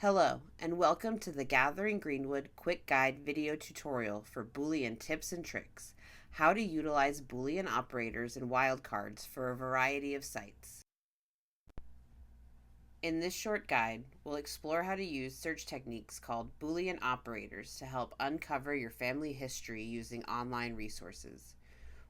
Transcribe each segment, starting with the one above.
Hello, and welcome to the Gathering Greenwood Quick Guide video tutorial for Boolean tips and tricks, how to utilize Boolean operators and wildcards for a variety of sites. In this short guide, we'll explore how to use search techniques called Boolean operators to help uncover your family history using online resources.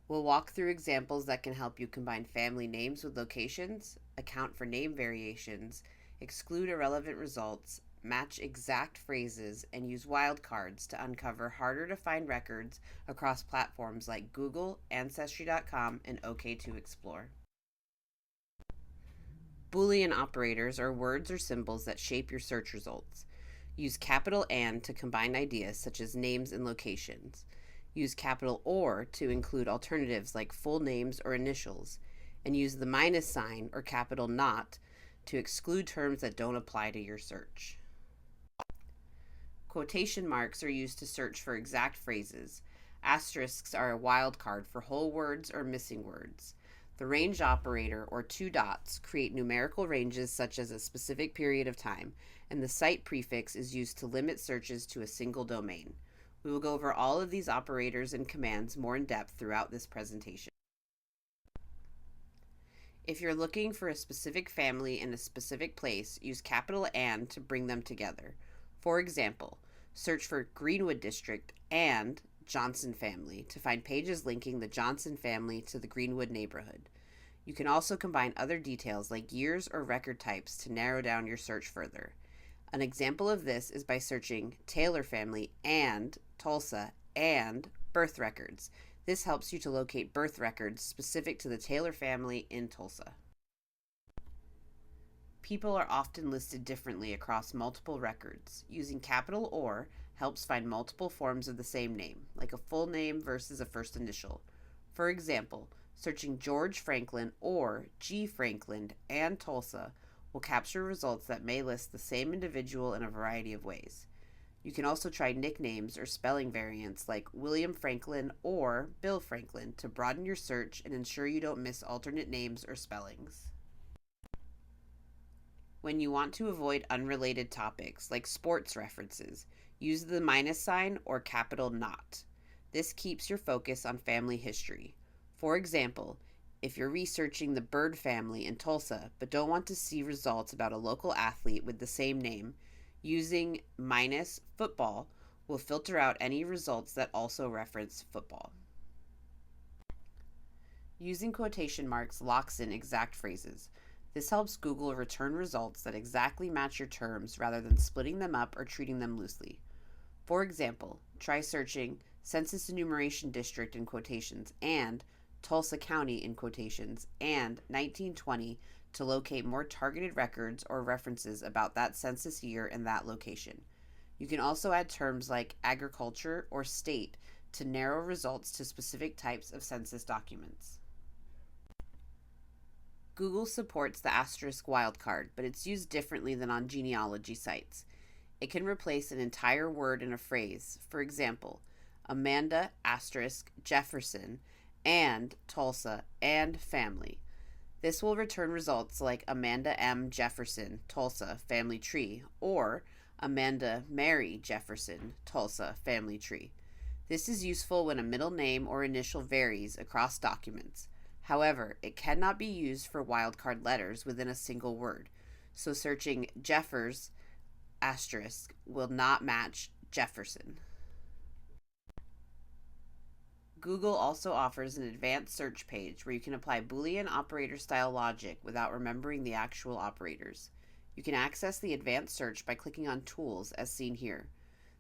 We'll walk through examples that can help you combine family names with locations, account for name variations, exclude irrelevant results, match exact phrases, and use wildcards to uncover harder to find records across platforms like Google, Ancestry.com, and OK2Explore. Boolean operators are words or symbols that shape your search results. Use capital AND to combine ideas such as names and locations. Use capital OR to include alternatives like full names or initials, and use the minus sign or capital NOT to exclude terms that don't apply to your search. Quotation marks are used to search for exact phrases. Asterisks are a wildcard for whole words or missing words. The range operator, or two dots, create numerical ranges such as a specific period of time, and the site prefix is used to limit searches to a single domain. We will go over all of these operators and commands more in depth throughout this presentation. If you're looking for a specific family in a specific place, use capital AND to bring them together. For example, search for Greenwood District and Johnson family to find pages linking the Johnson family to the Greenwood neighborhood. You can also combine other details like years or record types to narrow down your search further. An example of this is by searching Taylor family and Tulsa and birth records. This helps you to locate birth records specific to the Taylor family in Tulsa. People are often listed differently across multiple records. Using capital OR helps find multiple forms of the same name, like a full name versus a first initial. For example, searching George Franklin or G. Franklin and Tulsa will capture results that may list the same individual in a variety of ways. You can also try nicknames or spelling variants like William Franklin or Bill Franklin to broaden your search and ensure you don't miss alternate names or spellings. When you want to avoid unrelated topics like sports references, use the minus sign or capital NOT. This keeps your focus on family history. For example, if you're researching the Bird family in Tulsa but don't want to see results about a local athlete with the same name, using minus football will filter out any results that also reference football. Using quotation marks locks in exact phrases. This helps Google return results that exactly match your terms rather than splitting them up or treating them loosely. For example, try searching Census Enumeration District in quotations and Tulsa County in quotations and 1920 to locate more targeted records or references about that census year and that location. You can also add terms like agriculture or state to narrow results to specific types of census documents. Google supports the asterisk wildcard, but it's used differently than on genealogy sites. It can replace an entire word in a phrase. For example, Amanda asterisk Jefferson and Tulsa and family. This will return results like Amanda M. Jefferson, Tulsa, family tree, or Amanda Mary Jefferson, Tulsa, family tree. This is useful when a middle name or initial varies across documents. However, it cannot be used for wildcard letters within a single word, so searching Jeffers asterisk will not match Jefferson. Google also offers an advanced search page where you can apply Boolean operator-style logic without remembering the actual operators. You can access the advanced search by clicking on Tools, as seen here.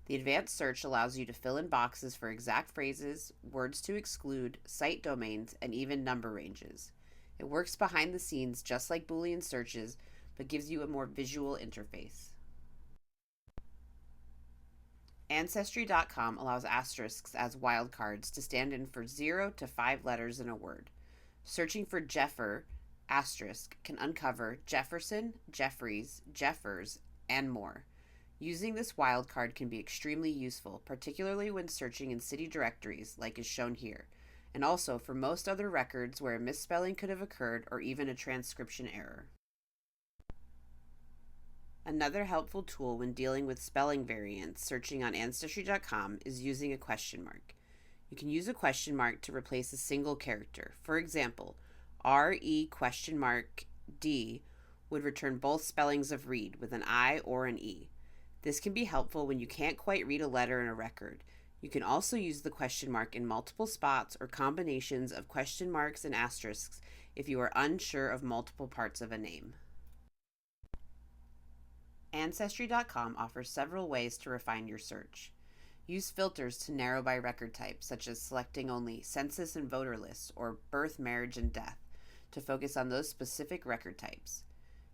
The advanced search allows you to fill in boxes for exact phrases, words to exclude, site domains, and even number ranges. It works behind the scenes just like Boolean searches, but gives you a more visual interface. Ancestry.com allows asterisks as wildcards to stand in for 0 to 5 letters in a word. Searching for Jeffer asterisk can uncover Jefferson, Jeffries, Jeffers, and more. Using this wildcard can be extremely useful, particularly when searching in city directories, like is shown here, and also for most other records where a misspelling could have occurred or even a transcription error. Another helpful tool when dealing with spelling variants searching on Ancestry.com is using a question mark. You can use a question mark to replace a single character. For example, RE question mark D would return both spellings of read with an I or an E. This can be helpful when you can't quite read a letter in a record. You can also use the question mark in multiple spots or combinations of question marks and asterisks if you are unsure of multiple parts of a name. Ancestry.com offers several ways to refine your search. Use filters to narrow by record type, such as selecting only census and voter lists or birth, marriage, and death, to focus on those specific record types.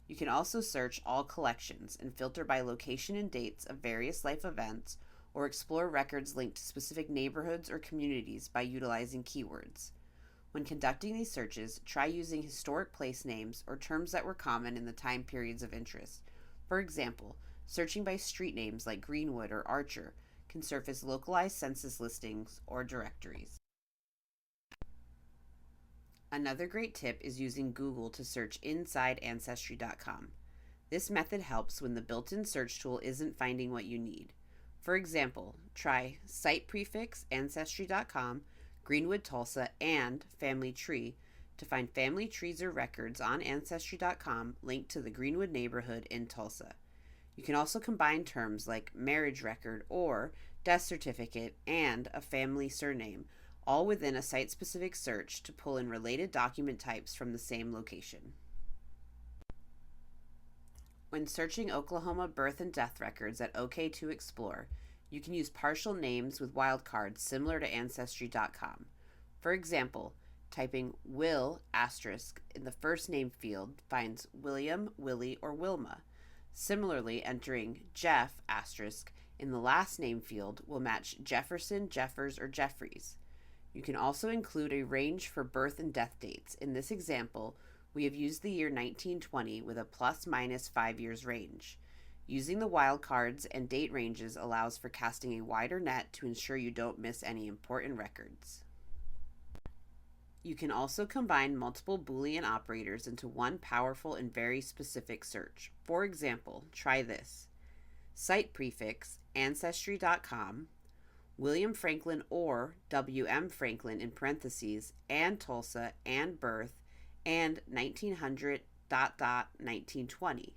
You can also search all collections and filter by location and dates of various life events, or explore records linked to specific neighborhoods or communities by utilizing keywords. When conducting these searches, try using historic place names or terms that were common in the time periods of interest. For example, searching by street names like Greenwood or Archer can surface localized census listings or directories. Another great tip is using Google to search inside Ancestry.com. This method helps when the built-in search tool isn't finding what you need. For example, try site prefix Ancestry.com, Greenwood, Tulsa, and family tree to find family trees or records on Ancestry.com linked to the Greenwood neighborhood in Tulsa. You can also combine terms like marriage record or death certificate and a family surname, all within a site-specific search to pull in related document types from the same location. When searching Oklahoma birth and death records at OK2Explore, you can use partial names with wildcards similar to Ancestry.com. For example, typing Will asterisk in the first name field finds William, Willie, or Wilma. Similarly, entering Jeff asterisk in the last name field will match Jefferson, Jeffers, or Jeffries. You can also include a range for birth and death dates. In this example, we have used the year 1920 with a plus-minus 5 years range. Using the wildcards and date ranges allows for casting a wider net to ensure you don't miss any important records. You can also combine multiple Boolean operators into one powerful and very specific search. For example, try this. Site prefix, Ancestry.com, William Franklin or W.M. Franklin in parentheses, and Tulsa, and birth, and 1900, 1920.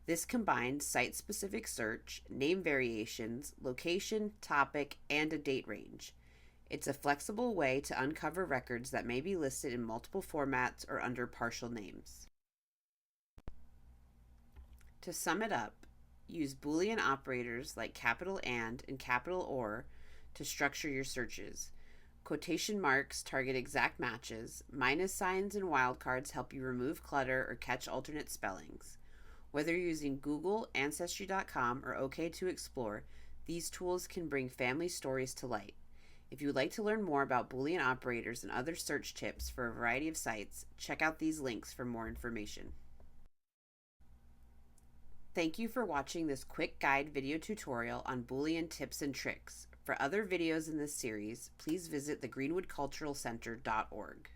This combines site-specific search, name variations, location, topic, and a date range. It's a flexible way to uncover records that may be listed in multiple formats or under partial names. To sum it up, use Boolean operators like capital and capital or to structure your searches. Quotation marks target exact matches. Minus signs and wildcards help you remove clutter or catch alternate spellings. Whether you're using Google, Ancestry.com, or OK2Explore, these tools can bring family stories to light. If you would like to learn more about Boolean operators and other search tips for a variety of sites, check out these links for more information. Thank you for watching this quick guide video tutorial on Boolean tips and tricks. For other videos in this series, please visit thegreenwoodculturalcenter.org.